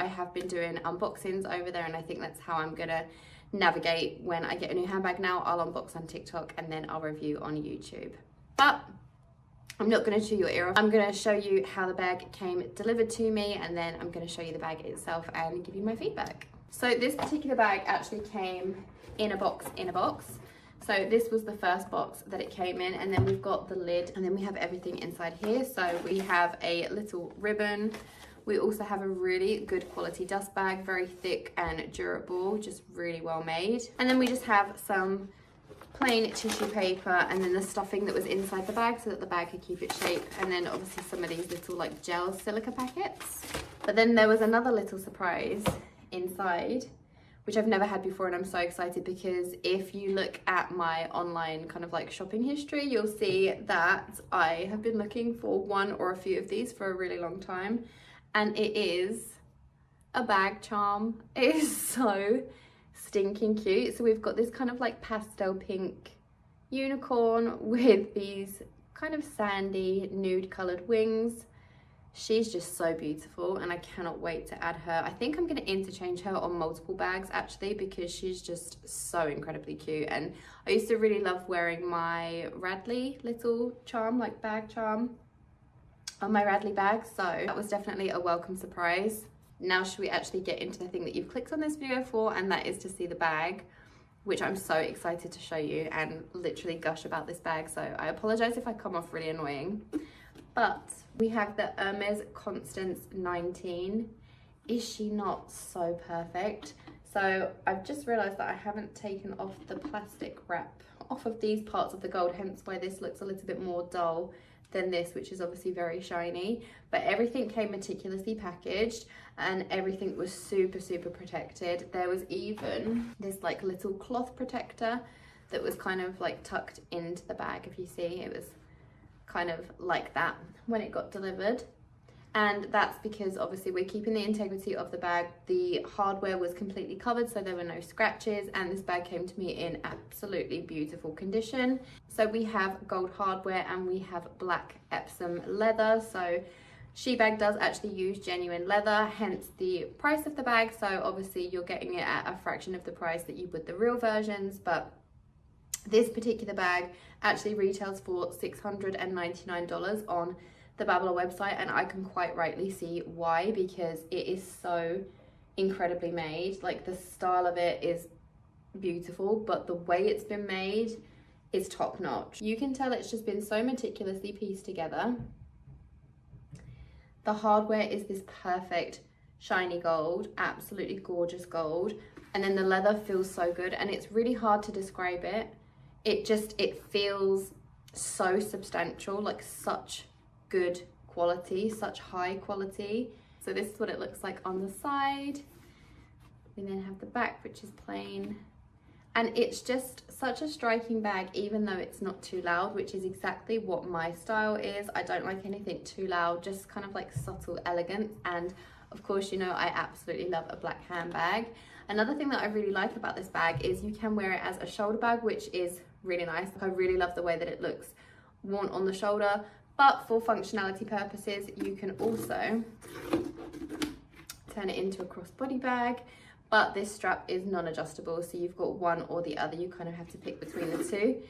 I have been doing unboxings over there, and I think that's how I'm gonna navigate when I get a new handbag now. I'll unbox on TikTok and then I'll review on YouTube. But I'm not going to chew your ear off. I'm going to show you how the bag came delivered to me, and then I'm going to show you the bag itself and give you my feedback. So this particular bag actually came in a box. So this was the first box that it came in, and then we've got the lid, and then we have everything inside here. So we have a little ribbon. We also have a really good quality dust bag, very thick and durable, just really well made. And then we just have some plain tissue paper, and then the stuffing that was inside the bag so that the bag could keep its shape, and then obviously some of these little like gel silica packets. But then there was another little surprise inside, which I've never had before, and I'm so excited because if you look at my online kind of like shopping history, you'll see that I have been looking for one or a few of these for a really long time, and it is a bag charm. It is so stinking cute. So we've got this kind of like pastel pink unicorn with these kind of sandy nude colored wings. She's just so beautiful, and I cannot wait to add her. I think I'm going to interchange her on multiple bags actually, because she's just so incredibly cute. And I used to really love wearing my Radley little charm, like bag charm, on my Radley bag, so that was definitely a welcome surprise. Now should we actually get into the thing that you've clicked on this video for, and that is to see the bag, which I'm so excited to show you and literally gush about this bag, so I apologize if I come off really annoying. But we have the Hermes Constance 19. Is she not so perfect? So I've just realized that I haven't taken off the plastic wrap off of these parts of the gold, hence why this looks a little bit more dull than this, which is obviously very shiny. But everything came meticulously packaged, and everything was super protected. There was even this like little cloth protector that was kind of like tucked into the bag. If you see, it was kind of like that when it got delivered. And that's because obviously we're keeping the integrity of the bag. The hardware was completely covered, so there were no scratches, and this bag came to me in absolutely beautiful condition. So we have gold hardware and we have black Epsom leather. So Shebag does actually use genuine leather, hence the price of the bag. So obviously you're getting it at a fraction of the price that you would the real versions, but this particular bag actually retails for $699 on the Babbler website, and I can quite rightly see why, because it is so incredibly made. Like, the style of it is beautiful, but the way it's been made is top notch. You can tell it's just been so meticulously pieced together. The hardware is this perfect shiny gold, absolutely gorgeous gold, and then the leather feels so good, and it's really hard to describe it. It feels so substantial, like such good quality, such high quality. So this is what it looks like on the side. We then have the back, which is plain, and it's just such a striking bag, even though it's not too loud, which is exactly what my style is. I don't like anything too loud, just kind of like subtle elegance. And of course, you know, I absolutely love a black handbag. Another thing that I really like about this bag is you can wear it as a shoulder bag, which is really nice. I really love the way that it looks worn on the shoulder. But for functionality purposes, you can also turn it into a crossbody bag. But this strap is non-adjustable, so you've got one or the other. You kind of have to pick between the two.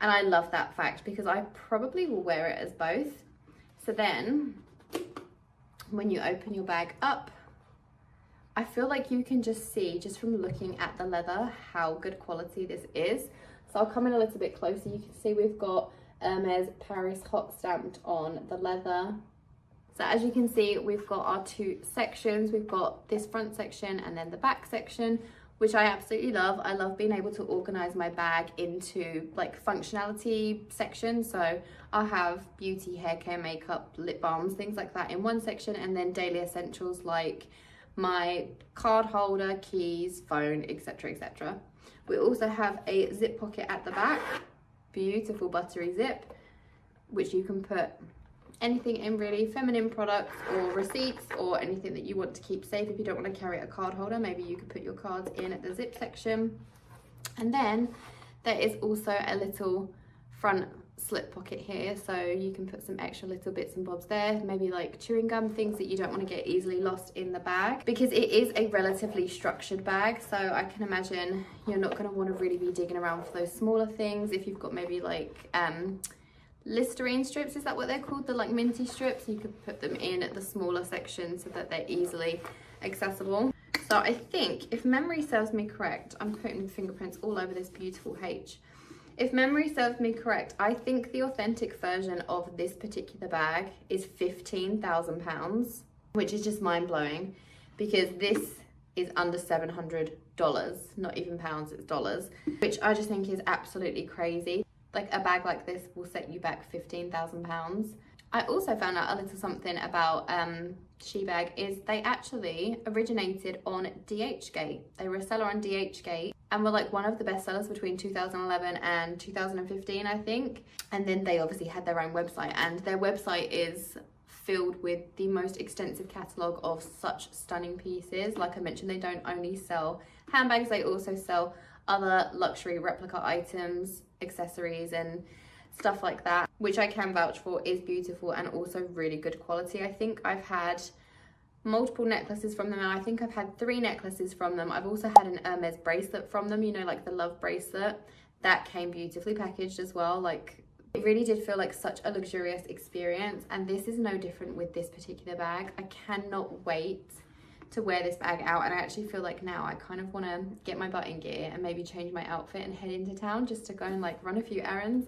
And I love that fact because I probably will wear it as both. So then, when you open your bag up, I feel like you can just see, just from looking at the leather, how good quality this is. So I'll come in a little bit closer. You can see we've got Hermes Paris hot stamped on the leather. So as you can see, we've got our two sections. We've got this front section and then the back section, which I absolutely love. I love being able to organize my bag into like functionality sections. So I'll have beauty, hair care, makeup, lip balms, things like that in one section, and then daily essentials like my card holder, keys, phone, etc, etc. We also have a zip pocket at the back, beautiful buttery zip, which you can put anything in, really, feminine products or receipts or anything that you want to keep safe. If you don't want to carry a card holder, maybe you could put your cards in at the zip section. And then there is also a little front slip pocket here, so you can put some extra little bits and bobs there, maybe like chewing gum, things that you don't want to get easily lost in the bag, because it is a relatively structured bag. So I can imagine you're not going to want to really be digging around for those smaller things. If you've got maybe like Listerine strips, is that what they're called, the like minty strips, you could put them in at the smaller section so that they're easily accessible. So I think, if memory serves me correct, I'm putting fingerprints all over this beautiful H. If memory serves me correct, I think the authentic version of this particular bag is £15,000, which is just mind-blowing, because this is under $700, not even pounds, it's dollars, which I just think is absolutely crazy. Like, a bag like this will set you back £15,000. I also found out a little something about Shebag, is they actually originated on DHgate. They were a seller on DHgate and were like one of the best sellers between 2011 and 2015, I think. And then they obviously had their own website, and their website is filled with the most extensive catalogue of such stunning pieces. Like I mentioned, they don't only sell handbags, they also sell other luxury replica items, accessories and stuff like that, which I can vouch for is beautiful and also really good quality. I think I've had multiple necklaces from them, and I think I've had 3 necklaces from them. I've also had an Hermes bracelet from them, you know, like the love bracelet. That came beautifully packaged as well. Like, it really did feel like such a luxurious experience, and this is no different with this particular bag. I cannot wait to wear this bag out, and I actually feel like now I kind of want to get my butt in gear and maybe change my outfit and head into town just to go and like run a few errands,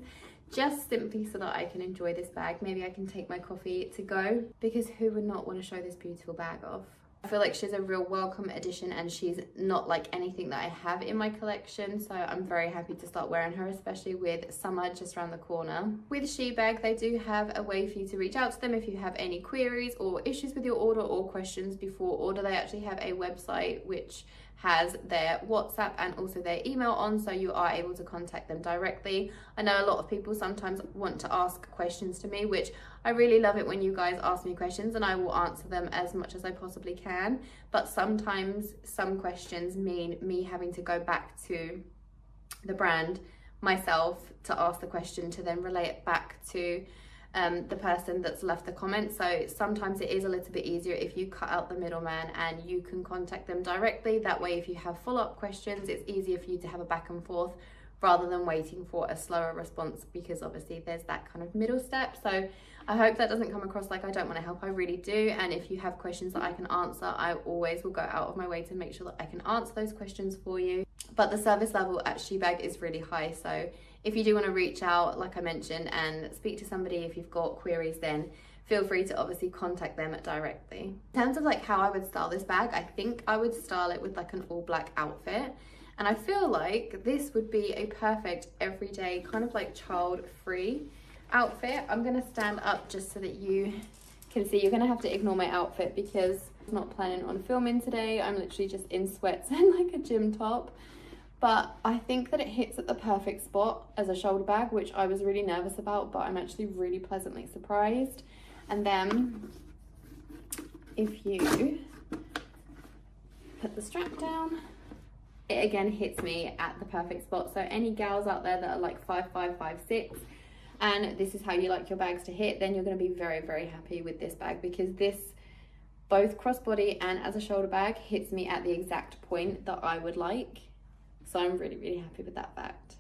just simply so that I can enjoy this bag. Maybe I can take my coffee to go, because who would not want to show this beautiful bag off? I feel like she's a real welcome addition, and she's not like anything that I have in my collection, so I'm very happy to start wearing her, especially with summer just around the corner. With Shebag, they do have a way for you to reach out to them if you have any queries or issues with your order or questions before order. They actually have a website which has their WhatsApp and also their email on, so you are able to contact them directly. I know a lot of people sometimes want to ask questions to me, which I really love it when you guys ask me questions, and I will answer them as much as I possibly can. But sometimes some questions mean me having to go back to the brand myself to ask the question to then relay it back to the person that's left the comment. So sometimes it is a little bit easier if you cut out the middleman and you can contact them directly. That way, if you have follow-up questions, it's easier for you to have a back and forth rather than waiting for a slower response, because obviously there's that kind of middle step. So I hope that doesn't come across like I don't want to help. I really do, and if you have questions that I can answer, I always will go out of my way to make sure that I can answer those questions for you. But the service level at Shebag is really high, so if you do want to reach out, like I mentioned, and speak to somebody if you've got queries, then feel free to obviously contact them directly. In terms of like how I would style this bag, I think I would style it with like an all black outfit. And I feel like this would be a perfect everyday kind of like child-free outfit. I'm gonna stand up just so that you can see. You're gonna have to ignore my outfit because I'm not planning on filming today. I'm literally just in sweats and like a gym top. But I think that it hits at the perfect spot as a shoulder bag, which I was really nervous about, but I'm actually really pleasantly surprised. And then if you put the strap down, it again hits me at the perfect spot. So any gals out there that are like 5'5", 5'6", and this is how you like your bags to hit, then you're going to be very, very happy with this bag, because this, both crossbody and as a shoulder bag, hits me at the exact point that I would like. So I'm really, really happy with that fact.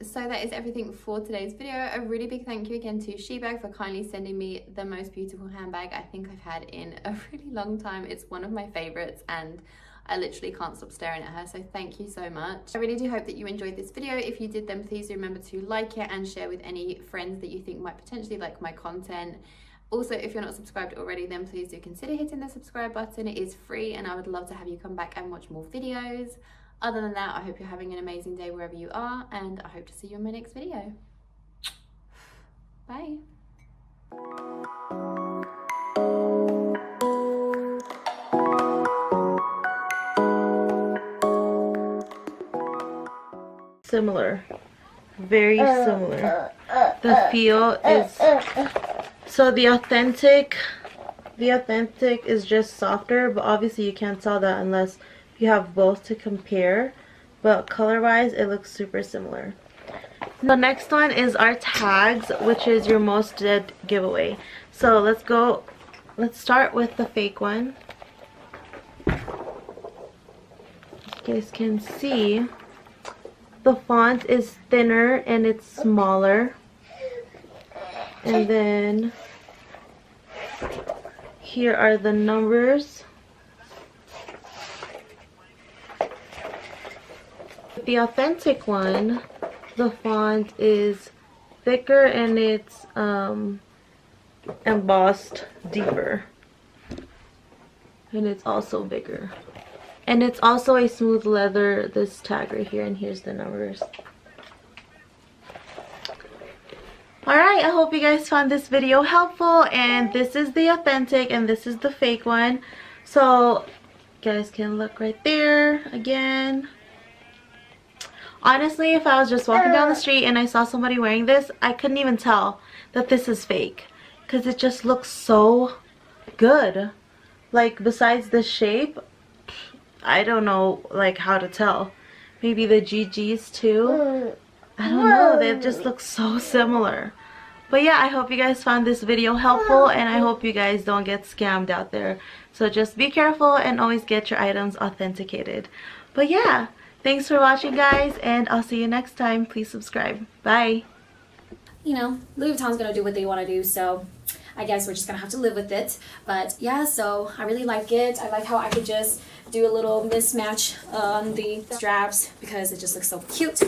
So that is everything for today's video. A really big thank you again to Shebag for kindly sending me the most beautiful handbag I think I've had in a really long time. It's one of my favorites, and I literally can't stop staring at her, so thank you so much. I really do hope that you enjoyed this video. If you did, then please remember to like it and share with any friends that you think might potentially like my content. Also, if you're not subscribed already, then please do consider hitting the subscribe button. It is free, and I would love to have you come back and watch more videos. Other than that, I hope you're having an amazing day wherever you are, and I hope to see you in my next video. Bye. Similar, very similar. The feel is, so the authentic is just softer, but obviously you can't tell that unless you have both to compare, but color wise it looks super similar. The next one is our tags, which is your most did giveaway. So let's start with the fake one. You guys can see the font is thinner and it's smaller. And then here are the numbers. The authentic one, the font is thicker and it's embossed deeper. And it's also bigger. And it's also a smooth leather, this tag right here, and here's the numbers. Alright, I hope you guys found this video helpful, and this is the authentic and this is the fake one. So you guys can look right there again. Honestly, if I was just walking down the street and I saw somebody wearing this, I couldn't even tell that this is fake, because it just looks so good. Like, besides the shape, I don't know like how to tell. Maybe the GGs too. I don't know, they just look so similar. But yeah, I hope you guys found this video helpful, and I hope you guys don't get scammed out there. So just be careful and always get your items authenticated. But yeah, thanks for watching, guys, and I'll see you next time. Please subscribe. Bye. You know, Louis Vuitton's gonna do what they want to do, so I guess we're just gonna have to live with it. But yeah, so I really like it. I like how I could just do a little mismatch on the straps because it just looks so cute.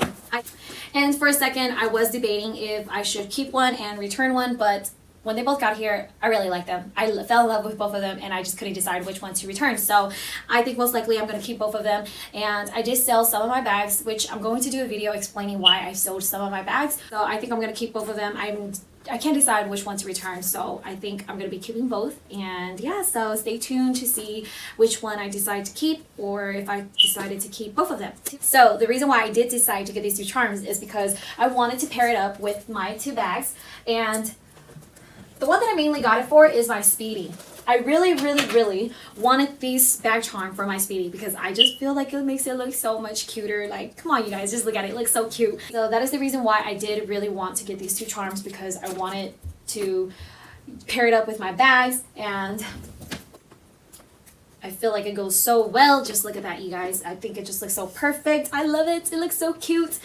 And for a second, I was debating if I should keep one and return one, but when they both got here, I really liked them. I fell in love with both of them, and I just couldn't decide which one to return. So I think most likely I'm going to keep both of them. And I did sell some of my bags, which I'm going to do a video explaining why I sold some of my bags. So I think I'm going to keep both of them. I can't decide which one to return, so I think I'm going to be keeping both. And yeah, so stay tuned to see which one I decide to keep, or if I decided to keep both of them. So the reason why I did decide to get these two charms is because I wanted to pair it up with my two bags, and the one that I mainly got it for is my Speedy. I really wanted this bag charm for my Speedy because I just feel like it makes it look so much cuter. Like, come on, you guys, just look at it. It looks so cute. So that is the reason why I did really want to get these two charms, because I wanted to pair it up with my bags, and I feel like it goes so well. Just look at that, you guys. I think it just looks so perfect. I love it. It looks so cute.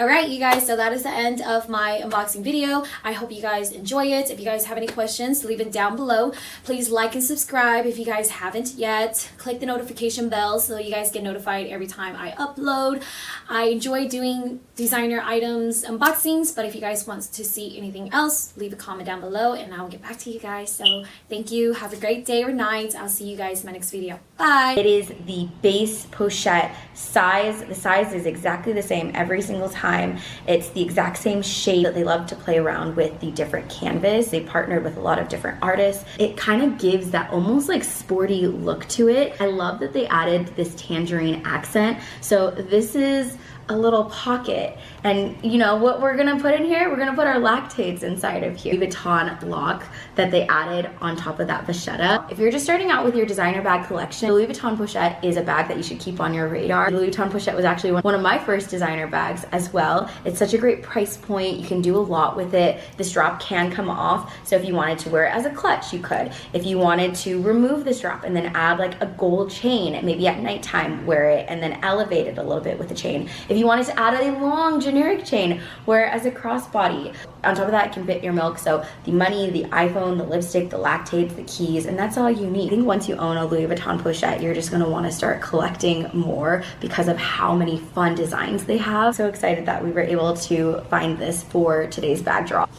Alright, you guys, so that is the end of my unboxing video. I hope you guys enjoy it. If you guys have any questions, leave it down below. Please like and subscribe if you guys haven't yet. Click the notification bell so you guys get notified every time I upload. I enjoy doing designer items unboxings, but if you guys want to see anything else, leave a comment down below and I'll get back to you guys. So thank you. Have a great day or night. I'll see you guys in my next video. Bye. It is the base pochette size. The size is exactly the same every single time. It's the exact same shape. That they love to play around with the different canvas. They partnered with a lot of different artists. It kind of gives that almost like sporty look to it. I love that they added this tangerine accent. So this is a little pocket, and you know what we're gonna put in here? We're gonna put our lactates inside of here. Louis Vuitton lock that they added on top of that vachetta. If you're just starting out with your designer bag collection, the Louis Vuitton pochette is a bag that you should keep on your radar. The Louis Vuitton pochette was actually one of my first designer bags as well. It's such a great price point. You can do a lot with it. The strap can come off, so if you wanted to wear it as a clutch, you could. If you wanted to remove the strap and then add like a gold chain, maybe at nighttime wear it and then elevate it a little bit with the chain. If you wanted to add a long generic chain, wear it as a crossbody. On top of that, it can fit your milk, so the money, the iPhone, the lipstick, the lactates, the keys, and that's all you need. I think once you own a Louis Vuitton pochette, you're just gonna wanna start collecting more because of how many fun designs they have. So excited that we were able to find this for today's bag drop.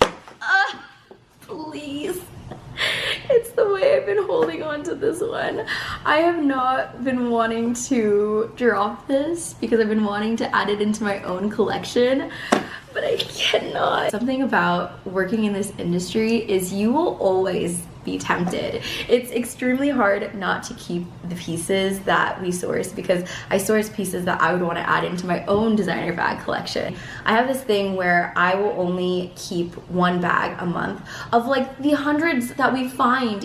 Please. It's the way I've been holding on to this one. I have not been wanting to drop this because I've been wanting to add it into my own collection, but I cannot. Something about working in this industry is you will always be tempted. It's extremely hard not to keep the pieces that we source, because I source pieces that I would want to add into my own designer bag collection. I have this thing where I will only keep one bag a month of like the hundreds that we find.